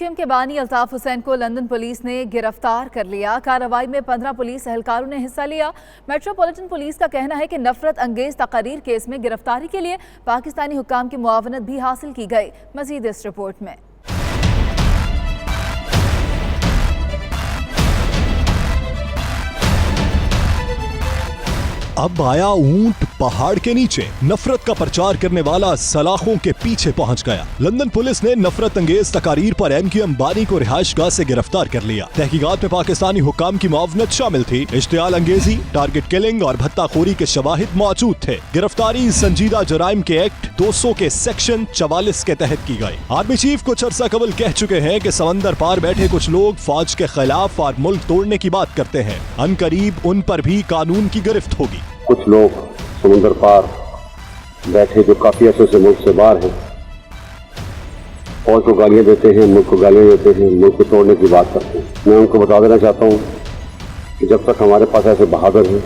MQM کے بانی الطاف حسین کو لندن پولیس نے گرفتار کر لیا۔ کارروائی میں 15 پولیس اہلکاروں نے حصہ لیا۔ میٹروپولیٹن پولیس کا کہنا ہے کہ نفرت انگیز تقاریر کیس میں گرفتاری کے لیے پاکستانی حکام کی معاونت بھی حاصل کی گئی۔ مزید اس رپورٹ میں۔ اب آیا اونٹ پہاڑ کے نیچے، نفرت کا پرچار کرنے والا سلاخوں کے پیچھے پہنچ گیا۔ لندن پولیس نے نفرت انگیز تقاریر پر MQM بانی کو رہائش گاہ سے گرفتار کر لیا۔ تحقیقات میں پاکستانی حکام کی معاونت شامل تھی۔ اشتعال انگیزی، ٹارگٹ کلنگ اور بھتہ خوری کے شواہد موجود تھے۔ گرفتاری سنجیدہ جرائم کے ایکٹ 200 کے سیکشن 44 کے تحت کی گئی۔ آرمی چیف کچھ عرصہ قبل کہہ چکے ہیں کہ سمندر پار بیٹھے کچھ لوگ فوج کے خلاف اور ملک توڑنے کی بات کرتے ہیں۔ عنقریب ان پر بھی قانون کی گرفت ہوگی۔ کچھ لوگ سمندر پار بیٹھے جو کافی عرصے سے ملک سے باہر ہیں، فوج کو گالیاں دیتے ہیں، ملک کو گالیاں دیتے ہیں، ملک کو توڑنے کی بات کرتے ہیں۔ میں ان کو بتا دینا چاہتا ہوں کہ جب تک ہمارے پاس ایسے بہادر ہیں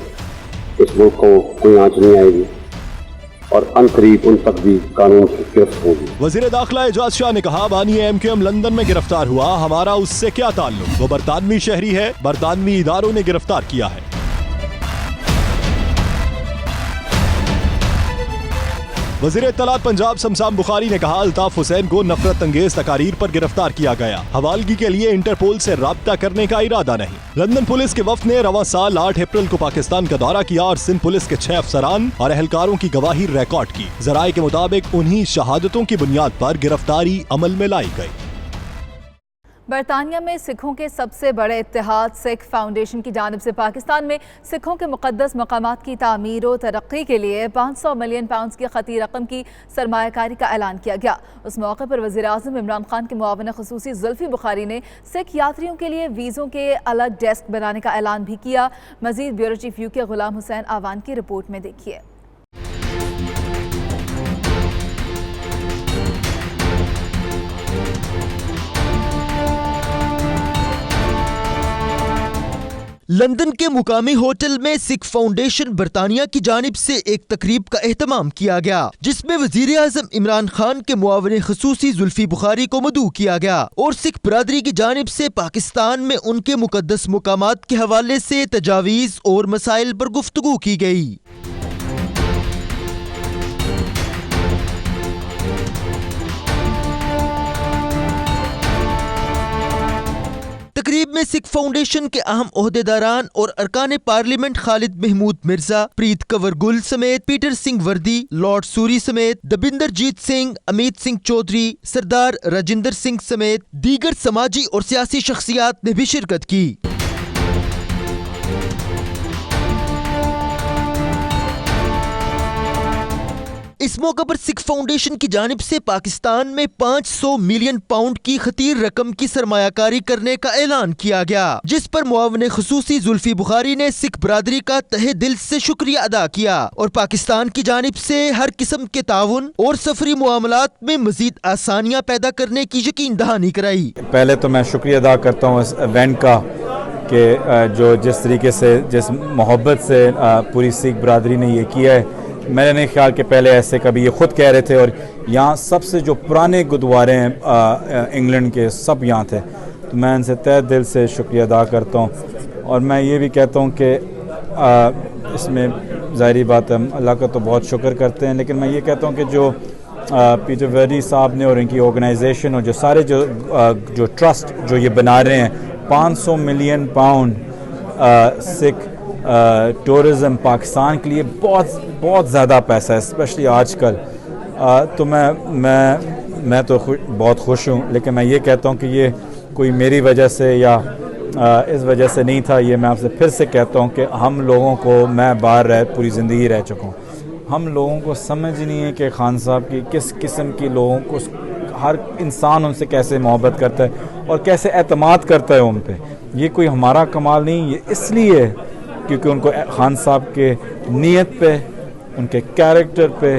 اس ملک کو کوئی آنچ نہیں آئے گی اور عنقریب ان تک بھی قانون کی گرفت ہوگی۔ وزیر داخلہ اعجاز شاہ نے کہا بانی MQM لندن میں گرفتار ہوا، ہمارا اس سے کیا تعلق؟ وہ برطانوی شہری ہے، برطانوی اداروں نے گرفتار کیا ہے۔ وزیر اطلاعات پنجاب شمسام بخاری نے کہا الطاف حسین کو نفرت انگیز تقاریر پر گرفتار کیا گیا، حوالگی کے لیے انٹرپول سے رابطہ کرنے کا ارادہ نہیں۔ لندن پولیس کے وفد نے رواں سال 8 اپریل کو پاکستان کا دورہ کیا اور سندھ پولیس کے 6 افسران اور اہلکاروں کی گواہی ریکارڈ کی۔ ذرائع کے مطابق انہی شہادتوں کی بنیاد پر گرفتاری عمل میں لائی گئی۔ برطانیہ میں سکھوں کے سب سے بڑے اتحاد سکھ فاؤنڈیشن کی جانب سے پاکستان میں سکھوں کے مقدس مقامات کی تعمیر و ترقی کے لیے 500 ملین پاؤنڈز کی خطی رقم کی سرمایہ کاری کا اعلان کیا گیا۔ اس موقع پر وزیر اعظم عمران خان کے معاون خصوصی زلفی بخاری نے سکھ یاتریوں کے لیے ویزوں کے الگ ڈیسک بنانے کا اعلان بھی کیا۔ مزید بیورو چیف UK غلام حسین آوان کی رپورٹ میں دیکھیے۔ لندن کے مقامی ہوٹل میں سکھ فاؤنڈیشن برطانیہ کی جانب سے ایک تقریب کا اہتمام کیا گیا، جس میں وزیر اعظم عمران خان کے معاون خصوصی زلفی بخاری کو مدعو کیا گیا اور سکھ برادری کی جانب سے پاکستان میں ان کے مقدس مقامات کے حوالے سے تجاویز اور مسائل پر گفتگو کی گئی۔ تقریب میں سکھ فاؤنڈیشن کے اہم عہدیداران اور ارکان پارلیمنٹ خالد محمود مرزا، پریت کنور گل سمیت پیٹر سنگھ وردی، لارڈ سوری سمیت دبندر جیت سنگھ، امیت سنگھ چودھری، سردار راجندر سنگھ سمیت دیگر سماجی اور سیاسی شخصیات نے بھی شرکت کی۔ اس موقع پر سکھ فاؤنڈیشن کی جانب سے پاکستان میں 500 ملین پاؤنڈ کی خطیر رقم کی سرمایہ کاری کرنے کا اعلان کیا گیا، جس پر معاون خصوصی زلفی بخاری نے سکھ برادری کا تہہ دل سے شکریہ ادا کیا اور پاکستان کی جانب سے ہر قسم کے تعاون اور سفری معاملات میں مزید آسانیاں پیدا کرنے کی یقین دہانی کرائی۔ پہلے تو میں شکریہ ادا کرتا ہوں اس ایونٹ کا کہ جو جس طریقے سے جس محبت سے پوری سکھ برادری نے یہ کیا ہے، میں نے نہیں خیال کہ پہلے ایسے کبھی یہ خود کہہ رہے تھے، اور یہاں سب سے جو پرانے گردوارے ہیں انگلینڈ کے سب یہاں تھے، تو میں ان سے تہ دل سے شکریہ ادا کرتا ہوں۔ اور میں یہ بھی کہتا ہوں کہ اس میں ظاہری بات ہے اللہ کا تو بہت شکر کرتے ہیں، لیکن میں یہ کہتا ہوں کہ جو پیٹر وردی صاحب نے اور ان کی آرگنائزیشن اور جو سارے جو ٹرسٹ جو یہ بنا رہے ہیں، 500 ملین پاؤنڈ سکھ ٹورزم پاکستان کے لیے بہت زیادہ پیسہ ہے، اسپیشلی آج کل۔ تو میں تو بہت خوش ہوں، لیکن میں یہ کہتا ہوں کہ یہ کوئی میری وجہ سے یا اس وجہ سے نہیں تھا۔ یہ میں آپ سے پھر سے کہتا ہوں کہ ہم لوگوں کو، میں باہر پوری زندگی رہ چکا ہوں، ہم لوگوں کو سمجھ نہیں ہے کہ خان صاحب کی کس قسم کی لوگوں کو، ہر انسان ان سے کیسے محبت کرتا ہے اور کیسے اعتماد کرتا ہے ان پہ۔ یہ کوئی ہمارا کمال نہیں، یہ اس لیے کیونکہ ان کو خان صاحب کے نیت پہ، ان کے کیریکٹر پہ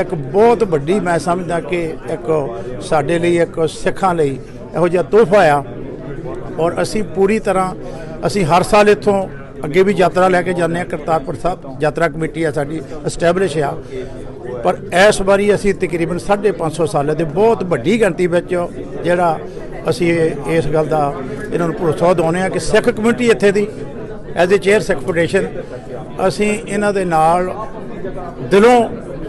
ਇੱਕ ਬਹੁਤ ਵੱਡੀ ਮੈਂ ਸਮਝਦਾ ਕਿ ਇੱਕ ਸਾਡੇ ਲਈ ਇੱਕ ਸਿੱਖਾਂ ਲਈ ਇਹੋ ਜਿਹਾ ਤੋਹਫਾ ਆ, ਔਰ ਅਸੀਂ ਪੂਰੀ ਤਰ੍ਹਾਂ ਅਸੀਂ ਹਰ ਸਾਲ ਇੱਥੋਂ ਅੱਗੇ ਵੀ ਯਾਤਰਾ ਲੈ ਕੇ ਜਾਂਦੇ ਆ। ਕਰਤਾਰਪੁਰ ਸਾਹਿਬ ਯਾਤਰਾ ਕਮੇਟੀ ਆ ਸਾਡੀ ਐਸਟੈਬਲਿਸ਼ ਆ, ਪਰ ਇਸ ਵਾਰੀ ਅਸੀਂ ਤਕਰੀਬਨ 550 ਸਾਲਾਂ ਦੇ ਬਹੁਤ ਵੱਡੀ ਗਿਣਤੀ ਵਿੱਚ ਜਿਹੜਾ ਅਸੀਂ ਇਸ ਗੱਲ ਦਾ ਇਹਨਾਂ ਨੂੰ ਭਰੋਸਾ ਦਿਵਾਉਂਦੇ ਆ ਕਿ ਸਿੱਖ ਕਮਿਊਨਿਟੀ ਇੱਥੇ ਦੀ as a chair Sikh federation ਅਸੀਂ ਇਹਨਾਂ ਦੇ ਨਾਲ ਦਿਲੋਂ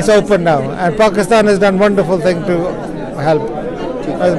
is open now and Pakistan has done wonderful thing to help।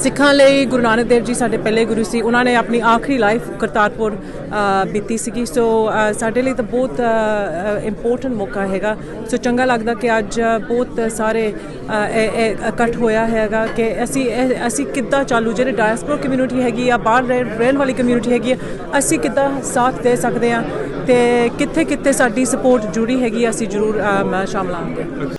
ਸਿੱਖਾਂ ਲਈ ਗੁਰੂ ਨਾਨਕ ਦੇਵ ਜੀ ਸਾਡੇ ਪਹਿਲੇ ਗੁਰੂ ਸੀ, ਉਹਨਾਂ ਨੇ ਆਪਣੀ ਆਖਰੀ ਲਾਈਫ ਕਰਤਾਰਪੁਰ ਬੀਤੀ ਸੀਗੀ। ਸੋ ਸਾਡੇ ਲਈ ਤਾਂ ਬਹੁਤ ਇੰਪੋਰਟੈਂਟ ਮੌਕਾ ਹੈਗਾ। ਸੋ ਚੰਗਾ ਲੱਗਦਾ ਕਿ ਅੱਜ ਬਹੁਤ ਸਾਰੇ ਇਕੱਠ ਹੋਇਆ ਹੈਗਾ ਕਿ ਅਸੀਂ ਕਿੱਦਾਂ ਚਾਲੂ ਜਿਹੜੇ ਡਾਇਸਪੋਰਾ ਕਮਿਊਨਿਟੀ ਹੈਗੀ ਆ, ਬਾਹਰ ਰਹਿਣ ਵਾਲੀ ਕਮਿਊਨਿਟੀ ਹੈਗੀ ਆ, ਅਸੀਂ ਕਿੱਦਾਂ ਸਾਥ ਦੇ ਸਕਦੇ ਹਾਂ ਤੇ ਕਿੱਥੇ ਕਿੱਥੇ ਸਾਡੀ ਸਪੋਰਟ ਜੁੜੀ ਹੈਗੀ, ਅਸੀਂ ਜ਼ਰੂਰ ਸ਼ਾਮਲ ਆਵਾਂਗੇ।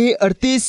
A38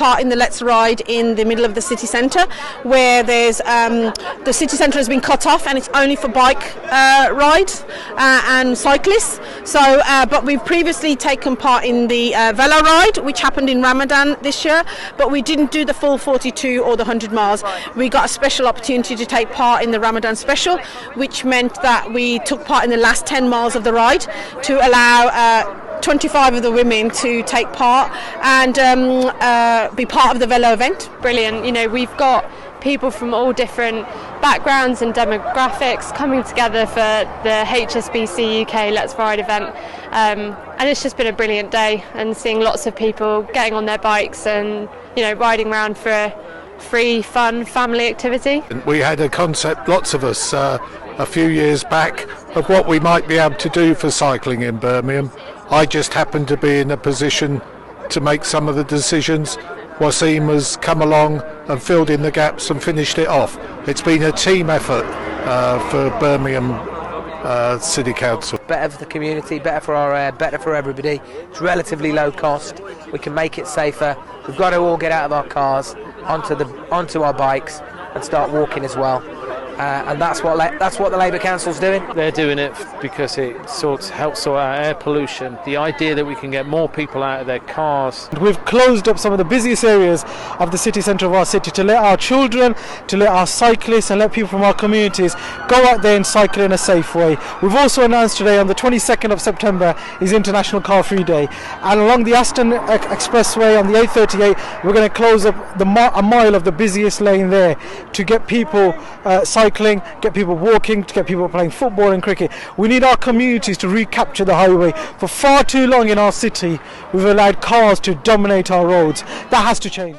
Part in the Let's Ride in the middle of the city centre, where there's the city centre has been cut off and it's only for bike rides and cyclists. So, but we've previously taken part in the velo ride, which happened in Ramadan this year, but we didn't do the full 42 or the 100 miles. We got a special opportunity to take part in the Ramadan special, which meant that we took part in the last 10 miles of the ride to allow 25 of the women to take part and be part of the velo event. Brilliant. You know, we've got people from all different backgrounds and demographics coming together for the HSBC UK Let's Ride event. And it's just been a brilliant day, and seeing lots of people getting on their bikes and, you know, riding around for a free, fun family activity. We had a concept, lots of us, a few years back, of what we might be able to do for cycling in Birmingham. I just happened to be in a position to make some of the decisions. Wasim has come along and filled in the gaps and finished it off. It's been a team effort for Birmingham City Council. Better for the community, better for our air, better for everybody. It's relatively low cost. We can make it safer. We've got to all get out of our cars onto our bikes and start walking as well. And that's what the Labour Council's doing. They're doing it because it helps sort out air pollution. The idea that we can get more people out of their cars. We've closed up some of the busiest areas of the city centre of our city to let our children, to let our cyclists and let people from our communities go out there and cycle in a safe way. We've also announced today on the 22nd of September is International Car Free Day, and along the Aston Expressway on the A38 we're going to close up a mile of the busiest lane there to get people cycling, get people walking, to get people playing football and cricket. We need our communities to recapture the highway. For far too long in our city we've allowed cars to dominate our roads. That has to change.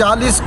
40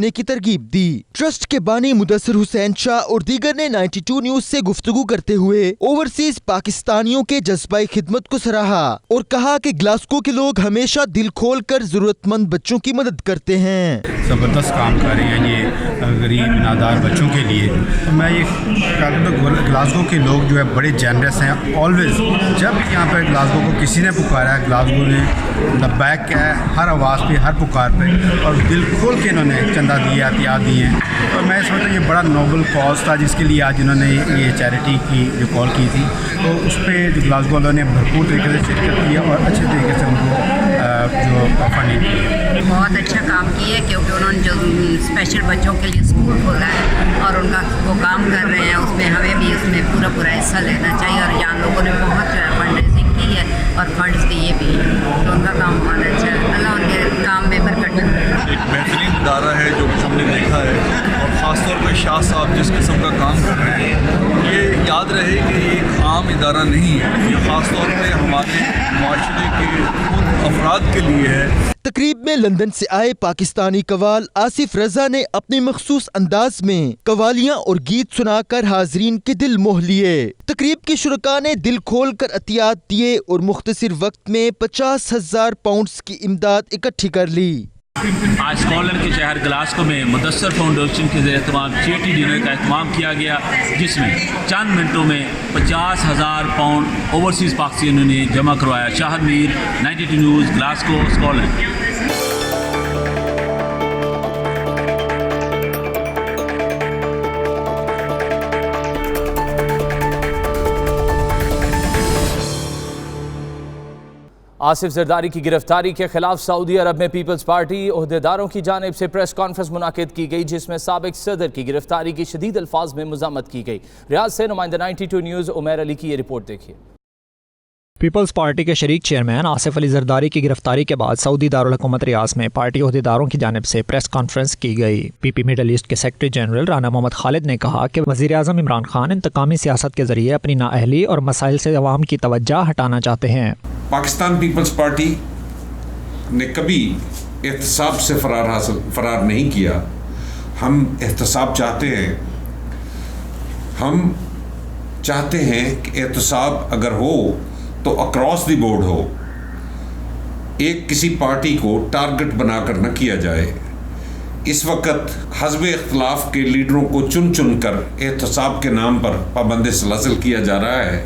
دینے کی ترغیب دی۔ Trust کے بانی مدثر حسین شاہ اور دیگر نے 92 news سے گفتگو کرتے ہوئے اوورسیز پاکستانیوں کے جذبہ خدمت کو سراہا اور کہا کہ گلاسگو کے لوگ ہمیشہ دل کھول کر ضرورت مند بچوں کی مدد کرتے ہیں۔ زبردست کام کر رہے ہیں یہ غریب نادار بچوں کے لیے۔ تو میں یہ کہتا ہوں گلاسگو کے لوگ جو ہے بڑے جینرس ہیں، آلویز جب یہاں پہ گلاسگو کو کسی نے پکارا ہے گلاسگو نے لبیک کیا ہے، ہر آواز پہ ہر پکار پہ، اور دل کھول کے انہوں نے چندہ دیا، عطیات دیے ہیں۔ اور میں سمجھتا ہوں یہ بڑا نوبل کاز تھا جس کے لیے آج انہوں نے یہ چیریٹی کی جو کال کی تھی، تو اس پہ جو گلاسگو والوں نے بھرپور طریقے سے شرکت کی اور اچھے طریقے سے ان کو جو فنڈنگ کی۔ بہت اچھا کام کیا ہے کیونکہ انہوں نے جو اسپیشل بچوں کے لیے اسکول کھولا ہے اور ان کا وہ کام کر رہے ہیں، اس میں ہمیں بھی اس میں پورا حصہ لینا چاہیے، اور یہاں لوگوں نے بہت جو ہے فنڈ ریزنگ کی ہے اور فنڈز دیے بھی ہیں، تو ان کا کام بہت اچھا ہے۔ اللہ ان کے کام میں برکت دے۔ ایک بہترین ادارہ ہے جو ہم نے دیکھا ہے، اور خاص طور پہ شاہ صاحب جس قسم کا کام کر رہے ہیں، یہ یاد رہے کہ یہ ایک عام ادارہ نہیں ہے، یہ خاص طور پہ ہمارے معاشرے کے خود افراد کے لیے ہے۔ تقریب میں لندن سے آئے پاکستانی قوال آصف رضا نے اپنے مخصوص انداز میں قوالیاں اور گیت سنا کر حاضرین کے دل موہ لیے۔ تقریب کے شرکاء نے دل کھول کر عطیات دیے اور مختصر وقت میں 50,000 پاؤنڈز کی امداد اکٹھی کر لی۔ آج اسکاٹلینڈ کے شہر گلاسگو میں مدثر فاؤنڈیشن کے زیر اہتمام چیریٹی ڈنر کا اہتمام کیا گیا، جس میں چند منٹوں میں 50,000 پاؤنڈ اوورسیز پاکستانیوں نے جمع کروایا۔ شاہد میر، 92 news, Glasgow, Scotland. Asif Zardari کی گرفتاری کے خلاف سعودی عرب میں پیپلز پارٹی عہدیداروں کی جانب سے پریس کانفرنس منعقد کی گئی، جس میں سابق صدر کی گرفتاری کی شدید الفاظ میں مذمت کی گئی۔ ریاض سے نمائندہ 92 نیوز عمیر علی کی یہ رپورٹ دیکھیے۔ پیپلز پارٹی کے شریک چیئرمین آصف علی زرداری کی گرفتاری کے بعد سعودی دارالحکومت ریاض میں پارٹی عہدیداروں کی جانب سے پریس کانفرنس کی گئی۔ پی پی مڈل ایسٹ کے سیکرٹری جنرل رانا محمد خالد نے کہا کہ وزیر اعظم عمران خان انتقامی سیاست کے ذریعے اپنی نااہلی اور مسائل سے عوام کی توجہ ہٹانا چاہتے ہیں۔ پاکستان پیپلز پارٹی نے کبھی احتساب سے فرار نہیں کیا۔ ہم احتساب چاہتے ہیں، ہم چاہتے ہیں کہ احتساب اگر ہو تو اکراس دی بورڈ ہو، ایک کسی پارٹی کو ٹارگٹ بنا کر نہ کیا جائے۔ اس وقت حزب اختلاف کے لیڈروں کو چن چن کر احتساب کے نام پر پابند سلاسل کیا جا رہا ہے،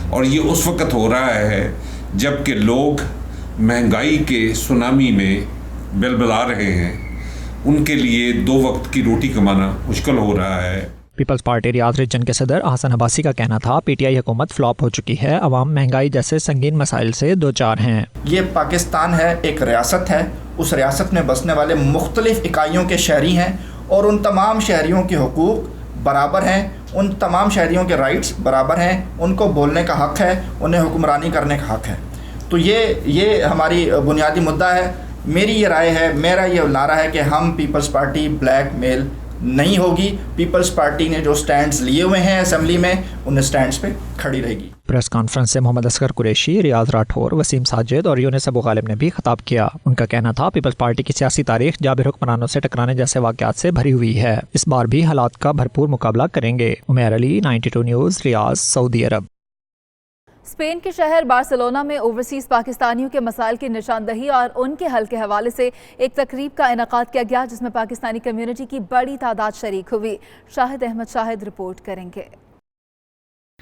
اور یہ اس وقت ہو رہا ہے جب کہ لوگ مہنگائی کے سونامی میں بلبلا رہے ہیں، ان کے لیے 2 وقت کی روٹی کمانا مشکل ہو رہا ہے۔ پیپلز پارٹی ریاض ریجن کے صدر احسن عباسی کا کہنا تھا پی ٹی آئی حکومت فلاپ ہو چکی ہے، عوام مہنگائی جیسے سنگین مسائل سے دوچار ہیں۔ یہ پاکستان ہے، ایک ریاست ہے، اس ریاست میں بسنے والے مختلف اکائیوں کے شہری ہیں، اور ان تمام شہریوں کے حقوق برابر ہیں، ان تمام شہریوں کے رائٹس برابر ہیں، ان کو بولنے کا حق ہے، انہیں حکمرانی کرنے کا حق ہے۔ تو یہ ہماری بنیادی مدعا ہے۔ میری یہ رائے ہے، میرا یہ نعرہ ہے کہ ہم پیپلز پارٹی بلیک میل نہیں ہوگی۔ پیپلز پارٹی نے جو سٹینڈز لیے ہوئے ہیں اسمبلی میں، ان سٹینڈز پہ کھڑی رہے گی۔ پریس کانفرنس سے محمد اصغر قریشی، ریاض راٹھور، وسیم ساجد اور یونس ابو غالب نے بھی خطاب کیا۔ ان کا کہنا تھا پیپلز پارٹی کی سیاسی تاریخ جابر حکمرانوں سے ٹکرانے جیسے واقعات سے بھری ہوئی ہے، اس بار بھی حالات کا بھرپور مقابلہ کریں گے۔ عمیر علی، 92 نیوز، ریاض، سعودی عرب۔ اسپین کے شہر بارسلونا میں اوورسیز پاکستانیوں کے مسائل کی نشاندہی اور ان کے حل کے حوالے سے ایک تقریب کا انعقاد کیا گیا، جس میں پاکستانی کمیونٹی کی بڑی تعداد شریک ہوئی۔ شاہد احمد شاہد رپورٹ کریں گے۔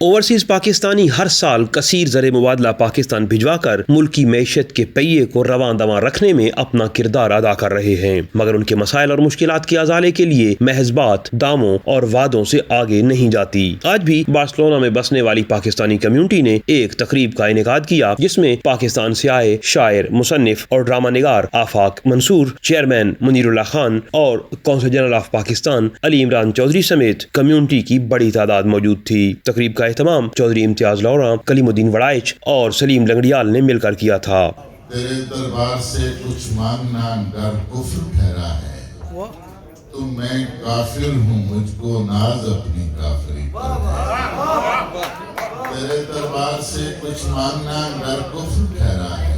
اوورسیز پاکستانی ہر سال کثیر زر مبادلہ پاکستان بھجوا کر ملکی معیشت کے پہیے کو رواں دواں رکھنے میں اپنا کردار ادا کر رہے ہیں، مگر ان کے مسائل اور مشکلات کے ازالے کے لیے محض بات، داموں اور وعدوں سے آگے نہیں جاتی۔ آج بھی بارسلونا میں بسنے والی پاکستانی کمیونٹی نے ایک تقریب کا انعقاد کیا، جس میں پاکستان سے آئے شاعر، مصنف اور ڈرامہ نگار آفاق منصور، چیئرمین منیر اللہ خان اور قونصل جنرل آف پاکستان علی عمران چودھری سمیت کمیونٹی کی بڑی تعداد موجود تھی۔ تقریب کا اہتمام چودھری امتیاز لوراں، کلیم الدین وڑائچ اور سلیم لنگڑیال نے مل کر کیا تھا۔ تیرے دربار سے کچھ مانگنا ڈر کفر ٹھہرا ہے، تو میں کافر ہوں، مجھ کو ناز اپنی کافری پر۔ تیرے دربار سے کچھ مانگنا ڈر کفر ٹھہرا ہے،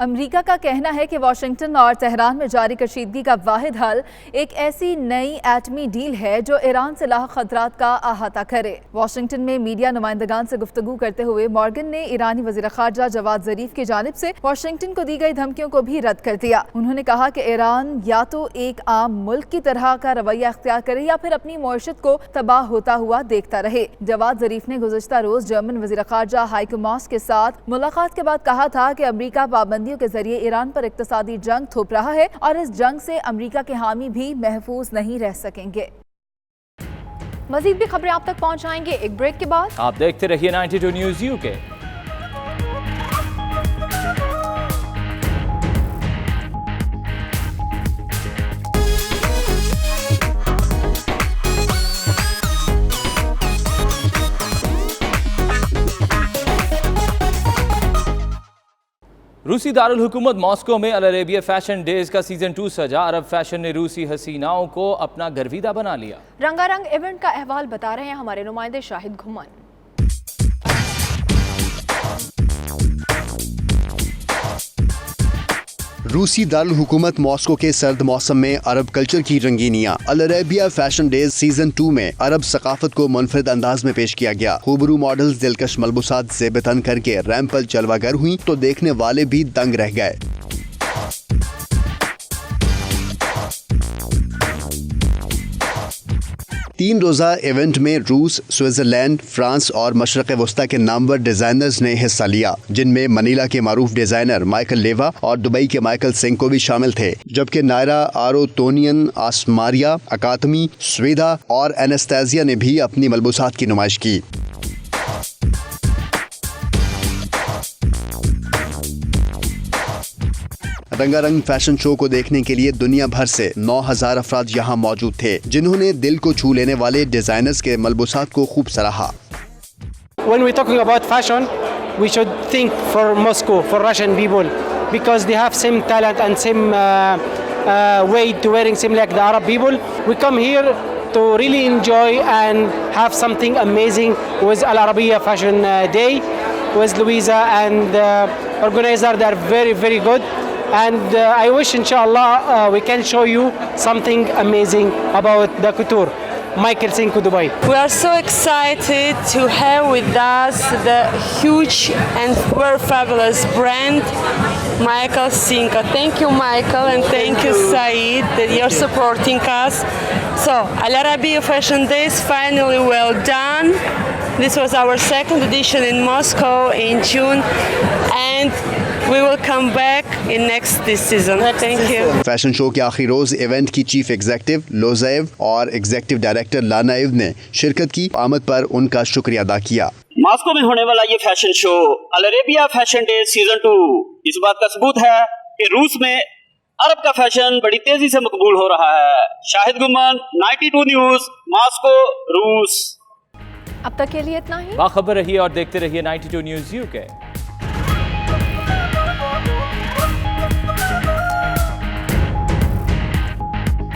امریکہ کا کہنا ہے کہ واشنگٹن اور تہران میں جاری کشیدگی کا واحد حل ایک ایسی نئی ایٹمی ڈیل ہے جو ایران سے لاحق خطرات کا احاطہ کرے۔ واشنگٹن میں میڈیا نمائندگان سے گفتگو کرتے ہوئے مورگن نے ایرانی وزیر خارجہ جواد ظریف کی جانب سے واشنگٹن کو دی گئی دھمکیوں کو بھی رد کر دیا۔ انہوں نے کہا کہ ایران یا تو ایک عام ملک کی طرح کا رویہ اختیار کرے یا پھر اپنی معیشت کو تباہ ہوتا ہوا دیکھتا رہے۔ جواد ظریف نے گزشتہ روز جرمن وزیر خارجہ ہائیکو ماس کے ساتھ ملاقات کے بعد کہا تھا کہ امریکہ پابندیوں کے ذریعے ایران پر اقتصادی جنگ تھوپ رہا ہے اور اس جنگ سے امریکہ کے حامی بھی محفوظ نہیں رہ سکیں گے۔ مزید بھی خبریں آپ تک پہنچائیں گے ایک بریک کے بعد۔ آپ دیکھتے رہیے 92 نیوز UK۔ روسی دارالحکومت ماسکو میں العربیہ فیشن ڈیز کا سیزن 2 سجا۔ عرب فیشن نے روسی حسیناؤں کو اپنا گرویدہ بنا لیا۔ رنگا رنگ ایونٹ کا احوال بتا رہے ہیں ہمارے نمائندے شاہد گھمن۔ روسی دارالحکومت ماسکو کے سرد موسم میں عرب کلچر کی رنگینیاں۔ العربیہ فیشن ڈیز سیزن 2 میں عرب ثقافت کو منفرد انداز میں پیش کیا گیا۔ خوبرو ماڈلز دلکش ملبوسات زیب تن کر کے ریمپ پر جلوہ گر ہوئیں تو دیکھنے والے بھی دنگ رہ گئے۔ تین روزہ ایونٹ میں روس، سوئٹزرلینڈ، فرانس اور مشرق وسطی کے نامور ڈیزائنرز نے حصہ لیا، جن میں منیلا کے معروف ڈیزائنر مائیکل لیوا اور دبئی کے مائیکل سینکو بھی شامل تھے، جبکہ نائرا آروتونین، آسماریا، اکاتمی، سویدا اور اینستازیا نے بھی اپنی ملبوسات کی نمائش کی۔ رنگا رنگ فیشن شو کو دیکھنے کے لیے دنیا بھر سے 9000 افراد یہاں موجود تھے، جنہوں نے دل کو چھو لینے والے ڈیزائنرز کے ملبوسات کو خوب سراہا۔ When we're talking about fashion, we should think for Moscow, for Russian people, because they have same talent and same way to wearing same like the Arab people. We come here to really enjoy and have something amazing with Al Arabiya Fashion Day, with Louisa and organizer. They are very, very good. And I wish inshallah we can show you something amazing about the couture. Michael Cinco Dubai. We are so excited to have with us the huge and very fabulous brand Michael Cinco. Thank you Michael and thank you Saeed that you're supporting us. So Al Arabiya Fashion Days finally well done. This was our second edition in Moscow in June and we will come back in this season. Thank you. Fashion show کے آخری روز event کی chief executive لوزیو اور executive director لانائیو نے شرکت کی آمد پر ان کا شکریہ ادا کیا۔ ماسکو میں ہونے والا یہ فیشن شو العربیہ فیشن ڈے سیزن 2 اس بات کا ثبوت ہے کہ روس میں عرب کا فیشن بڑی تیزی سے مقبول ہو رہا ہے۔ شاہد گمان 92 نیوز ماسکو روس۔ اب تک کے لیے اتنا ہی۔ باخبر رہیے اور دیکھتے رہیے 92 نیوز UK۔